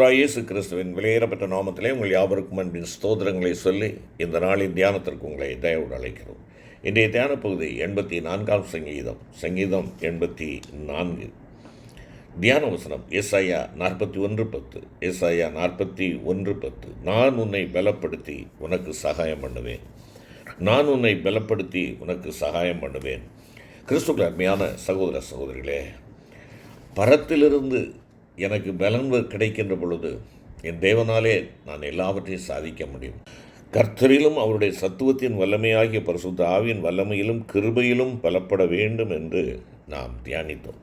ஆண்டவராகிய இயேசு கிறிஸ்துவின் விலையேறப்பட்ட நாமத்திலே உங்கள் யாவருக்கும் அன்பின் ஸ்தோத்திரங்களை சொல்லி இந்த நாளின் தியானத்திற்கு உங்களை தயவோடு அழைக்கிறோம். இன்றைய தியான பகுதி 84ஆம் சங்கீதம் 84. தியான வசனம் ஏசாயா 41:10. ஏசாயா 41:10. நான் உன்னை பலப்படுத்தி உனக்கு சகாயம் பண்ணுவேன். நான் உன்னை பலப்படுத்தி உனக்கு சகாயம் பண்ணுவேன். கிறிஸ்துவுக்கு அருமையான சகோதர சகோதரிகளே, பரத்திலிருந்து எனக்கு பலன் கிடைக்கின்ற பொழுது என் தேவனாலே நான் எல்லாவற்றையும் சாதிக்க முடியும். கர்த்தரிலும் அவருடைய சத்துவத்தின் வல்லமையாகிய பரிசுத்த ஆவியின் வல்லமையிலும் கிருபையிலும் பலப்பட வேண்டும் என்று நாம் தியானித்தோம்.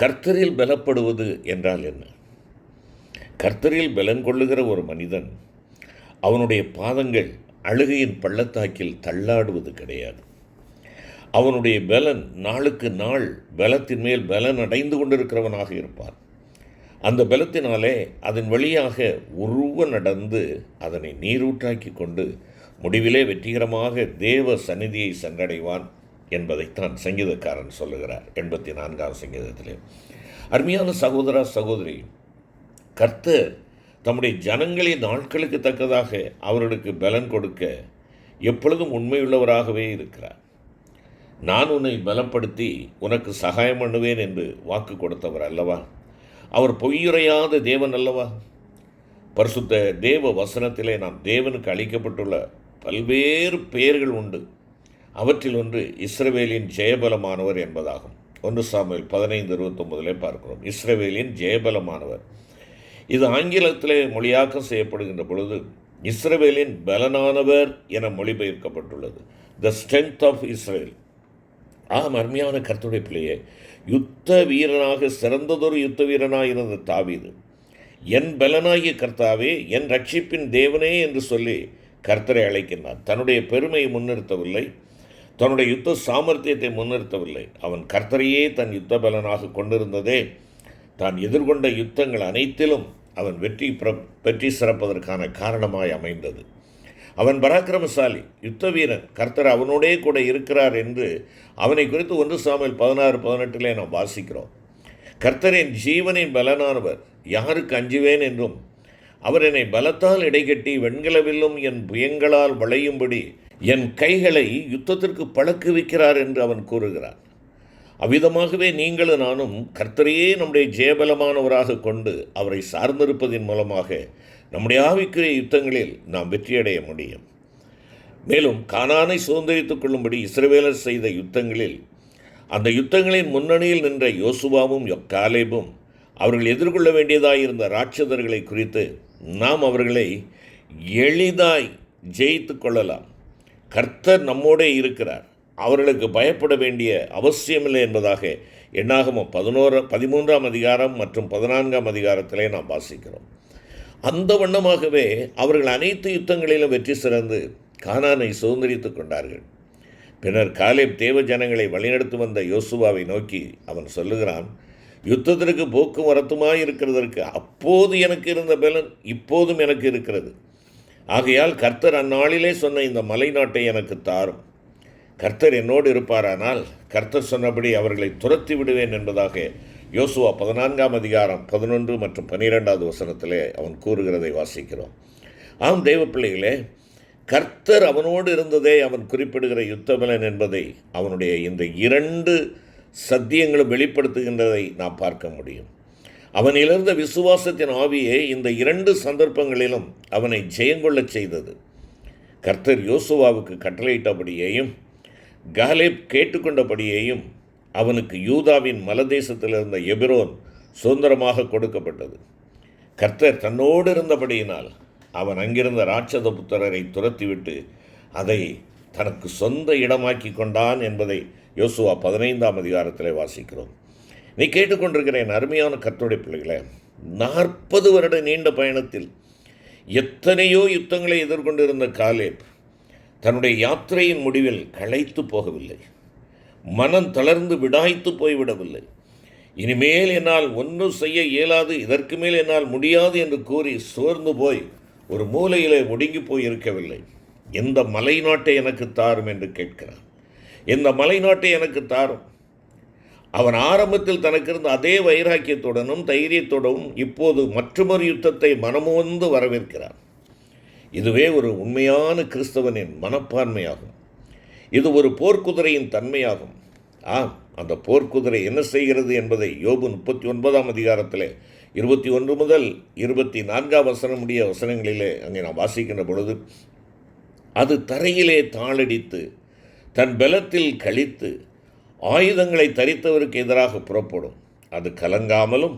கர்த்தரில் பலப்படுவது என்றால் என்ன? கர்த்தரில் பலன் கொள்ளுகிற ஒரு மனிதன் அவனுடைய பாதங்கள் அழுகையின் பள்ளத்தாக்கில் தள்ளாடுவது கிடையாது. அவனுடைய பலன் நாளுக்கு நாள் பலத்தின் மேல் பலன் அடைந்து கொண்டிருக்கிறவனாக இருப்பான். அந்த பலத்தினாலே அதன் வழியாக உருவ நடந்து அதனை நீரூற்றாக்கி கொண்டு முடிவிலே வெற்றிகரமாக தேவ சந்நிதியை சென்றடைவான் என்பதைத்தான் சங்கீதக்காரன் சொல்லுகிறார் 84ஆம் சங்கீதத்திலே. அருமையான சகோதர சகோதரி, கர்த்தர் தம்முடைய ஜனங்களின் நாட்களுக்கு தக்கதாக அவர்களுக்கு பலன் கொடுக்க எப்பொழுதும் உண்மையுள்ளவராகவே இருக்கிறார். நான் உன்னை பலப்படுத்தி உனக்கு சகாயம் பண்ணுவேன் என்று வாக்கு கொடுத்தவர் அல்லவா? அவர் பொய்யுரையாத தேவன் அல்லவா? பரிசுத்த தேவ வசனத்திலே நாம் தேவனுக்கு அளிக்கப்பட்டுள்ள பல்வேறு பெயர்கள் உண்டு. அவற்றில் ஒன்று இஸ்ரவேலின் ஜெயபலமானவர் என்பதாகும். 1 சாமுவேல் 15:29 பார்க்கிறோம். இஸ்ரவேலின் ஜெயபலமானவர். இது ஆங்கிலத்திலே மொழியாக்கம் செய்யப்படுகின்ற பொழுது இஸ்ரவேலின் பலனானவர் என மொழிபெயர்க்கப்பட்டுள்ளது. The strength of Israel. அருமையான கர்த்தருடைய பிள்ளையே, யுத்த வீரனாக சிறந்ததொரு யுத்த வீரனாக இருந்த தாவீது, என் பலனாகிய கர்த்தாவே, என் ரட்சிப்பின் தேவனே என்று சொல்லி கர்த்தரை அழைக்கின்றான். தன்னுடைய பெருமையை முன்னிறுத்தவில்லை, தன்னுடைய யுத்த சாமர்த்தியத்தை முன்னிறுத்தவில்லை. அவன் கர்த்தரையே தன் யுத்த பலனாக கொண்டிருந்ததே தான் எதிர்கொண்ட யுத்தங்கள் அனைத்திலும் அவன் வெற்றி சிறப்பதற்கான காரணமாய் அமைந்தது. அவன் பராக்கிரமசாலி, யுத்த வீரன், கர்த்தர் அவனோடே கூட இருக்கிறார் என்று அவனை குறித்து 1 சாமுவேல் 16:18 நாம் வாசிக்கிறோம். கர்த்தரின் ஜீவனின் பலனானவர், யாருக்கு அஞ்சுவேன் என்றும், அவர் என்னை பலத்தால் இடைகட்டி வெண்கலவில்லும் என் புயங்களால் வளையும்படி என் கைகளை யுத்தத்திற்கு பழக்குவிக்கிறார் என்று அவன் கூறுகிறான். அவ்விதமாகவே நீங்களும் நானும் கர்த்தரையே நம்முடைய ஜெயபலமானவராக கொண்டு அவரை சார்ந்திருப்பதின் மூலமாக நம்முடைய ஆவிக்குரிய யுத்தங்களில் நாம் வெற்றியடைய முடியும். மேலும் கானானை சுதந்திரித்துக் கொள்ளும்படி இஸ்ரவேலர் செய்த யுத்தங்களில் அந்த யுத்தங்களின் முன்னணியில் நின்ற யோசுவாவும் காலேபும் அவர்கள் எதிர்கொள்ள வேண்டியதாயிருந்த ராட்சதர்களை குறித்து நாம் அவர்களை எளிதாய் ஜெயித்து கொள்ளலாம். கர்த்தர் நம்மோடே இருக்கிறார், அவர்களுக்கு பயப்பட வேண்டிய அவசியமில்லை என்பதாக என்னாகமம் 13ஆம் அதிகாரம் மற்றும் 14ஆம் அதிகாரத்திலே நாம் வாசிக்கிறோம். அந்த வண்ணமாகவே அவர்கள் அனைத்து யுத்தங்களிலும் வெற்றி சிறந்து கானானை சுதந்திரித்து கொண்டார்கள். பின்னர் காலேப் தேவ ஜனங்களை வழிநடத்தி வந்த யோசுவாவை நோக்கி அவன் சொல்லுகிறான், யுத்தத்திற்கு போக்கும் வரத்துமாய் இருக்கிறதற்கு அப்போது எனக்கு இருந்த பலன் இப்போதும் எனக்கு இருக்கிறது. ஆகையால் கர்த்தர் அந்நாளிலே சொன்ன இந்த மலை நாட்டை எனக்கு தாரும். கர்த்தர் என்னோடு இருப்பாரானால் கர்த்தர் சொன்னபடி அவர்களை துரத்தி விடுவேன் என்பதாக யோசுவா 14ஆம் அதிகாரம் 11 மற்றும் 12வது வசனத்திலே அவன் கூறுகிறதை வாசிக்கிறோம். தேவ பிள்ளைகளே, கர்த்தர் அவனோடு இருந்ததே அவன் குறிப்பிடுகிற யுத்தபலன் என்பதை அவனுடைய இந்த 2 சத்தியங்களும் வெளிப்படுத்துகின்றதை நாம் பார்க்க முடியும். அவனிலிருந்த விசுவாசத்தின் ஆவியை இந்த 2 சந்தர்ப்பங்களிலும் அவனை ஜெயங்கொள்ளச் செய்தது. கர்த்தர் யோசுவாவுக்கு கட்டளையிட்டபடியேயும் காலேப் கேட்டுக்கொண்டபடியேயும் அவனுக்கு யூதாவின் மலதேசத்தில் இருந்த எபிரோன் சுதந்திரமாக கொடுக்கப்பட்டது. கர்த்தர் தன்னோடு இருந்தபடியினால் அவன் அங்கிருந்த ராட்சத புத்திரரை துரத்திவிட்டு அதை தனக்கு சொந்த இடமாக்கி கொண்டான் என்பதை யோசுவா 15ஆம் அதிகாரத்தில் வாசிக்கிறோம். நீ கேட்டுக்கொண்டிருக்கிற என் அருமையான கர்த்தருடைய பிள்ளைகளே, 40 வருட நீண்ட பயணத்தில் எத்தனையோ யுத்தங்களை எதிர்கொண்டிருந்த காலேப் தன்னுடைய யாத்திரையின் முடிவில் களைத்து போகவில்லை, மனம் தளர்ந்து விடாய்த்து போய்விடவில்லை. இனிமேல் என்னால் ஒன்றும் செய்ய இயலாது, இதற்கு மேல் என்னால் முடியாது என்று கூறி சோர்ந்து போய் ஒரு மூலையிலே ஒடுங்கி போய் இருக்கவில்லை. எந்த மலை நாட்டை எனக்கு தாரும் என்று கேட்கிறான். எந்த மலை நாட்டை எனக்கு தாரும். அவன் ஆரம்பத்தில் தனக்கு இருந்த அதே வைராக்கியத்துடனும் தைரியத்துடனும் இப்போது மற்றொரு யுத்தத்தை மனமுவந்து வரவேற்கிறான். இதுவே ஒரு உண்மையான கிறிஸ்தவனின் மனப்பான்மையாகும். இது ஒரு போர்க்குதிரையின் தன்மையாகும். அந்த போர்க்குதிரை என்ன செய்கிறது என்பதை யோபு 39ஆம் அதிகாரத்தில் 21 முதல் 24 வசனம் முடிய வசனங்களிலே அங்கே நாம் வாசிக்கின்ற பொழுது, அது தரையிலே தாளடித்து தன் பலத்தில் கழித்து ஆயுதங்களை தரித்தவருக்கு எதிராக புறப்படும். அது கலங்காமலும்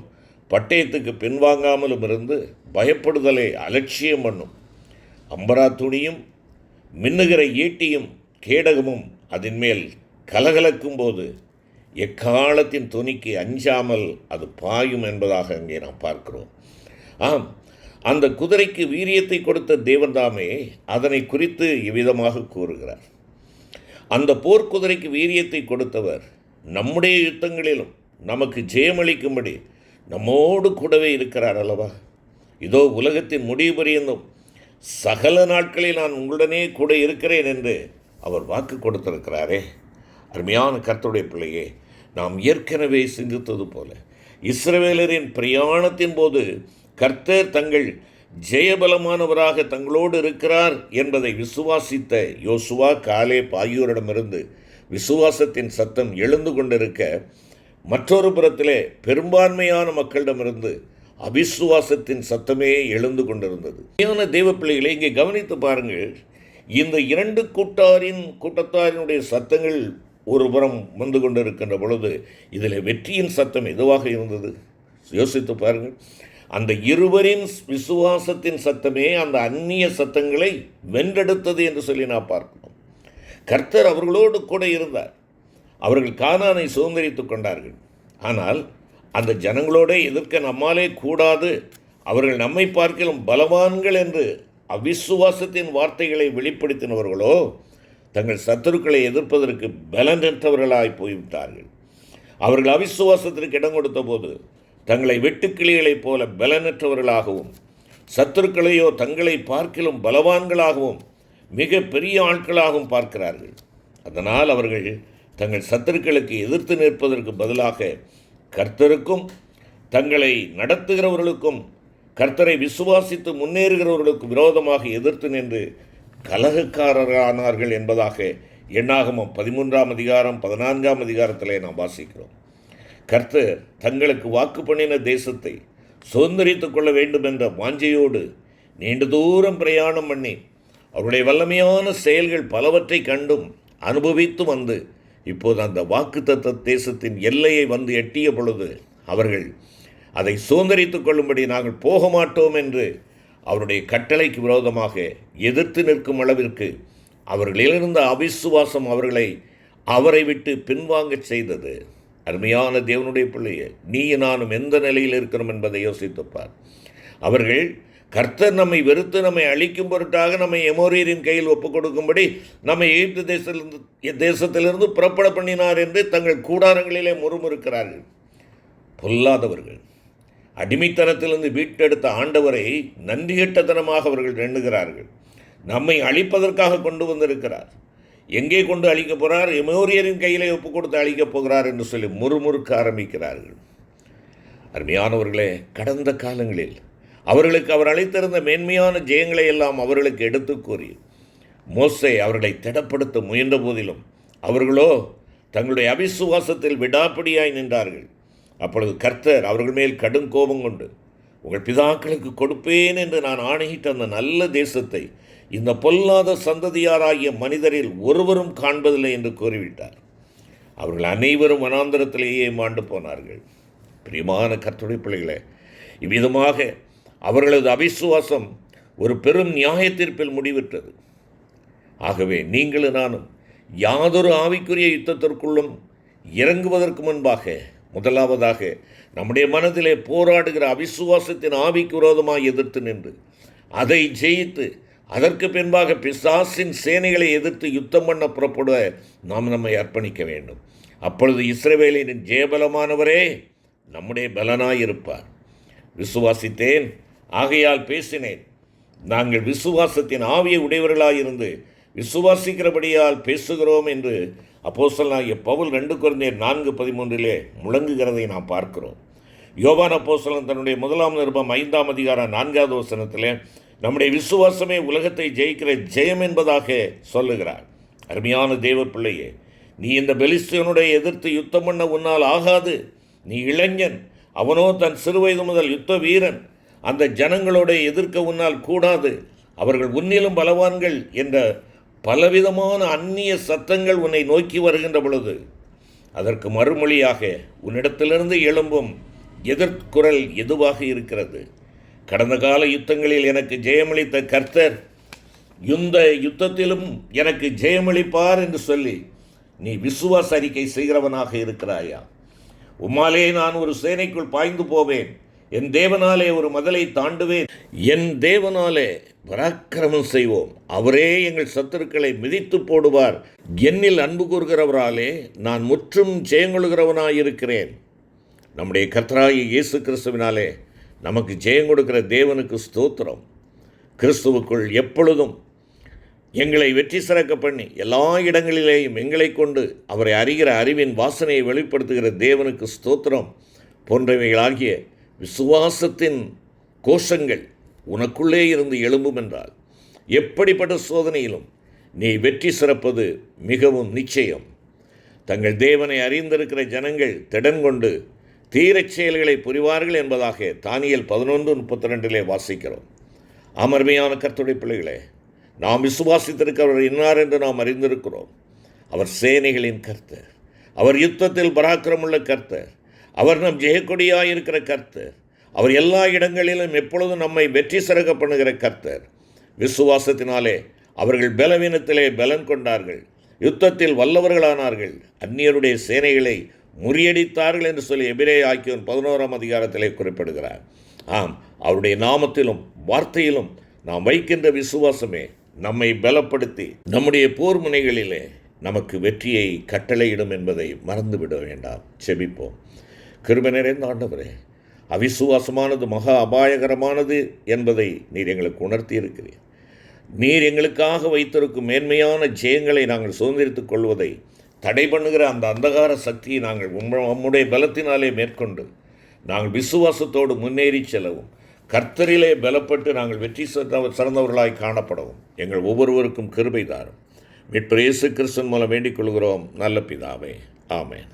பட்டயத்துக்கு பின்வாங்காமலும் இருந்து பயப்படுதலை அலட்சியம் பண்ணும். அம்பரா துணியும் மின்னுகிற ஈட்டியும் கேடகமும் அதன் மேல் கலகலக்கும் போது எக்காலத்தின் துணிக்கு அஞ்சாமல் அது பாயும் என்பதாக அங்கே நாம் பார்க்கிறோம். அந்த குதிரைக்கு வீரியத்தை கொடுத்த தேவன்தாமே அதனை குறித்து இவ்விதமாக கூறுகிறார். அந்த போர்க்குதிரைக்கு வீரியத்தை கொடுத்தவர் நம்முடைய யுத்தங்களிலும் நமக்கு ஜெயமளிக்கும்படி நம்மோடு கூடவே இருக்கிறார் அல்லவா? இதோ உலகத்தின் முடிவு பரியந்தும் சகல நாட்களில் நான் உங்களுடனே கூட இருக்கிறேன் என்று அவர் வாக்கு கொடுத்திருக்கிறாரே. அருமையான கர்த்தருடைய பிள்ளையே, நாம் ஏற்கனவே சிந்தித்தது போல இஸ்ரவேலரின் பிரயாணத்தின் போது கர்த்தர் தங்கள் ஜெயபலமானவராக தங்களோடு இருக்கிறார் என்பதை விசுவாசித்த யோசுவா, காலேப் ஆகியோரிடமிருந்து விசுவாசத்தின் சத்தம் எழுந்து கொண்டிருக்க, மற்றொரு புறத்திலே பெரும்பான்மையான மக்களிடமிருந்து அவிசுவாசத்தின் சத்தமே எழுந்து கொண்டிருந்தது. தேவ பிள்ளைகளை இங்கே கவனித்து பாருங்கள். இந்த இரண்டு கூட்டத்தாரினுடைய சத்தங்கள் ஒரு புறம் வந்து கொண்டிருக்கின்ற பொழுது இதில் வெற்றியின் சத்தம் எதுவாக இருந்தது? யோசித்து பாருங்கள். அந்த இருவரின் விசுவாசத்தின் சத்தமே அந்த அந்நிய சத்தங்களை வென்றெடுத்தது என்று சொல்லி நான் பார்க்கணும். கர்த்தர் அவர்களோடு கூட இருந்தார். அவர்கள் கானானை சுதந்திரித்து கொண்டார்கள். ஆனால் அந்த ஜனங்களோடு எதிர்க்க நம்மாலே கூடாது, அவர்கள் நம்மை பார்க்கிலும் பலவான்கள் என்று அவிசுவாசத்தின் வார்த்தைகளை வெளிப்படுத்தினவர்களோ தங்கள் சத்துருக்களை எதிர்ப்பதற்கு பலனற்றவர்களாய் போய்விட்டார்கள். அவர்கள் அவிசுவாசத்திற்கு இடம் கொடுத்த போது தங்களை வெட்டுக்கிளிகளைப் போல பலனற்றவர்களாகவும் சத்துருக்களையோ தங்களை பார்க்கிலும் பலவான்களாகவும் மிக பெரிய ஆட்களாகவும் பார்க்கிறார்கள். அதனால் அவர்கள் தங்கள் சத்துருக்களுக்கு எதிர்த்து நிற்பதற்கு பதிலாக கர்த்தருக்கும் தங்களை நடத்துகிறவர்களுக்கும் கர்த்தரை விசுவாசித்து முன்னேறுகிறவர்களுக்கு விரோதமாக எதிர்த்து நின்று கலகக்காரரானார்கள் என்பதாக எண்ணாகமம் 13ஆம் அதிகாரம் 14ஆம் அதிகாரத்திலே நாம் வாசிக்கிறோம். கர்த்தர் தங்களுக்கு வாக்கு பண்ணின தேசத்தை சுதந்திரித்து கொள்ள வேண்டும் என்ற வாஞ்சையோடு நீண்ட தூரம் பிரயாணம் பண்ணி அவருடைய வல்லமையான செயல்கள் பலவற்றை கண்டும் அனுபவித்து வந்து இப்போது அந்த வாக்குத்தத்த தேசத்தின் எல்லையை வந்து எட்டிய பொழுது அவர்கள் அதை சுதந்திரித்து கொள்ளும்படி நாங்கள் போக மாட்டோம் என்று அவருடைய கட்டளைக்கு விரோதமாக எதிர்த்து நிற்கும் அளவிற்கு அவர்களிலிருந்த அவிசுவாசம் அவரை விட்டு பின்வாங்கச் செய்தது. அருமையான தேவனுடைய பிள்ளையே, நீ நானும் எந்த நிலையில் இருக்கிறோம் என்பதை யோசித்துப்பார். அவர்கள் கர்த்தர் நம்மை வெறுத்து நம்மை அழிக்கும் பொருட்டாக நம்மை எமோரியரின் கையில் ஒப்புக் கொடுக்கும்படி நம்மை எகிப்து தேசத்திலிருந்து புறப்பட பண்ணினார் என்று தங்கள் கூடாரங்களிலே முறுமுறுக்கிறார்கள். பொல்லாதவர்கள் அடிமைத்தனத்திலிருந்து மீட்டெடுத்த ஆண்டவரை நன்றிகெட்டத்தனமாக அவர்கள் எண்ணுகிறார்கள். நம்மை அழிப்பதற்காக கொண்டு வந்திருக்கிறார். எங்கே கொண்டு அழிக்கப் போகிறார்? எமோரியரின் கையிலே ஒப்புக் கொடுத்து அழிக்கப் போகிறார் என்று சொல்லி முறுமுறுக்க ஆரம்பிக்கிறார்கள். அருமையானவர்களே, கடந்த காலங்களில் அவர்களுக்கு அவர் அளித்திருந்த மேன்மையான ஜெயங்களை எல்லாம் அவர்களுக்கு எடுத்து கூறி மோசே அவர்களை திடப்படுத்த முயன்ற போதிலும் அவர்களோ தங்களுடைய அவிசுவாசத்தில் விடாப்பிடியாய் நின்றார்கள். அப்பொழுது கர்த்தர் அவர்கள் மேல் கடும் கோபம் கொண்டு, உங்கள் பிதாக்களுக்கு கொடுப்பேன் என்று நான் ஆணையிட்ட அந்த நல்ல தேசத்தை இந்த பொல்லாத சந்ததியாராகிய மனிதரில் ஒருவரும் காண்பதில்லை என்று கூறிவிட்டார். அவர்கள் அனைவரும் வனாந்தரத்திலேயே மாண்டு போனார்கள். பிரியமான கர்த்தருடைய பிள்ளைகளே, இவ்விதமாக அவர்களது அவிசுவாசம் ஒரு பெரும் நியாய தீர்ப்பில் முடிவிட்டது. ஆகவே நீங்களும் நானும் யாதொரு ஆவிக்குரிய யுத்தத்திற்குள்ளும் இறங்குவதற்கு முன்பாக முதலாவதாக நம்முடைய மனதிலே போராடுகிற அவிசுவாசத்தின் ஆவிக்கு விரோதமாக எதிர்த்து நின்று அதை ஜெயித்து அதற்கு பின்பாக பிசாசின் சேனைகளை எதிர்த்து யுத்தம் பண்ண புறப்பட நாம் நம்மை அர்ப்பணிக்க வேண்டும். அப்பொழுது இஸ்ரவேலின் ஜெயபலமானவரே நம்முடைய பலனாயிருப்பார். விசுவாசித்தேன், ஆகையால் பேசினேன். நாங்கள் விசுவாசத்தின் ஆவியை உடையவர்களாயிருந்து விசுவாசிக்கிறபடியால் பேசுகிறோம் என்று அப்போஸ்தலனாகிய பவுல் 2 கொரிந்தியர் 4:13 முழங்குகிறதை நாம் பார்க்கிறோம். யோவான் அப்போஸ்தலன் தன்னுடைய 1 நிருபம் 5 அதிகாரம் 4வது வசனத்திலே நம்முடைய விசுவாசமே உலகத்தை ஜெயிக்கிற ஜெயம் என்பதாக சொல்லுகிறார். அருமையான தேவ பிள்ளையே, நீ இந்த பெலிஸ்தியனுடைய எதிர்த்து யுத்தம் பண்ண உன்னால் ஆகாது. நீ இளைஞன், அவனோ தன் சிறுவயது முதல் யுத்த வீரன். அந்த ஜனங்களோட எதிர்க்க உன்னால் கூடாது. அவர்கள் உன்னிலும் பலவான்கள் என்ற பலவிதமான அந்நிய சத்தங்கள் உன்னை நோக்கி வருகின்ற பொழுது அதற்கு மறுமொழியாக உன்னிடத்திலிருந்து எழும்பும் எதிர்குரல் எதுவாக இருக்கிறது? கடந்த கால யுத்தங்களில் எனக்கு ஜெயமளித்த கர்த்தர் இந்த யுத்தத்திலும் எனக்கு ஜெயமளிப்பார் என்று சொல்லி நீ விசுவாச அறிக்கை செய்கிறவனாக இருக்கிறாயா? உம்மாலே நான் ஒரு சேனைக்குள் பாய்ந்து போவேன், என் தேவனாலே ஒரு மதலை தாண்டுவேன், என் தேவனாலே பராக்கிரமம் செய்வோம், அவரே எங்கள் சத்துருக்களை மிதித்து போடுவார், என்னில் அன்பு கூறுகிறவராலே நான் முற்றும் ஜெயங்கொள்கிறவனாயிருக்கிறேன். நம்முடைய கர்த்தராகிய இயேசு கிறிஸ்துவினாலே நமக்கு ஜெயம் கொடுக்கிற தேவனுக்கு ஸ்தோத்திரம். கிறிஸ்துவுக்குள் எப்பொழுதும் எங்களை வெற்றி சிறக்க பண்ணி எல்லா இடங்களிலேயும் எங்களை கொண்டு அவரை அறிகிற அறிவின் வாசனையை வெளிப்படுத்துகிற தேவனுக்கு ஸ்தோத்திரம். போன்றவைகளாகிய விசுவாசத்தின் கோஷங்கள் உனக்குள்ளே இருந்து எழும்பும் என்றால் எப்படிப்பட்ட சோதனையிலும் நீ வெற்றி சிறப்பது மிகவும் நிச்சயம். தங்கள் தேவனை அறிந்திருக்கிற ஜனங்கள் திடன் கொண்டு தீரச் செயல்களை புரிவார்கள் என்பதாக தானியேல் 11:32 வாசிக்கிறோம். அமர்மையான கர்த்தருடைய பிள்ளைகளே, நாம் விசுவாசித்திருக்கிறவர் இன்னார் என்று நாம் அறிந்திருக்கிறோம். அவர் சேனைகளின் கர்த்தர், அவர் யுத்தத்தில் பராக்கிரமுள்ள கர்த்தர், அவர் நம் ஜெயக்கொடியாயிருக்கிற கர்த்தர், அவர் எல்லா இடங்களிலும் எப்பொழுதும் நம்மை வெற்றி சிறக்க பண்ணுகிற கர்த்தர். விசுவாசத்தினாலே அவர்கள் பலவீனத்திலே பலன் கொண்டார்கள், யுத்தத்தில் வல்லவர்களானார்கள், அந்நியருடைய சேனைகளை முறியடித்தார்கள் என்று சொல்லி எபிரேயர் 11 அதிகாரத்திலே குறிப்பிடுகிறார். ஆம், அவருடைய நாமத்திலும் வார்த்தையிலும் நாம் வைக்கின்ற விசுவாசமே நம்மை பலப்படுத்தி நம்முடைய போர் முனைகளிலே நமக்கு வெற்றியை கட்டளையிடும் என்பதை மறந்துவிட வேண்டாம். செபிப்போம். கிருபை நிறைந்த ஆண்டவரே, அவிசுவாசமானது மகா அபாயகரமானது என்பதை நீர் எங்களுக்கு உணர்த்தி இருக்கிறீர். நீர் எங்களுக்காக வைத்திருக்கும் மேன்மையான ஜெயங்களை நாங்கள் சுதந்திரித்துக் கொள்வதை தடை பண்ணுகிற அந்த அந்தகார சக்தியை நாங்கள் நம்முடைய பலத்தினாலே மேற்கொண்டு நாங்கள் விசுவாசத்தோடு முன்னேறி செல்லவும், கர்த்தரிலே பலப்பட்டு நாங்கள் வெற்றி சிறந்தவர்களாய் காணப்படவும் எங்கள் ஒவ்வொருவருக்கும் கிருபை தாரும். மீட்பர் இயேசு கிறிஸ்துவின் மூலம் வேண்டிக் கொள்கிறோம் நல்ல பிதாவே. ஆமென்.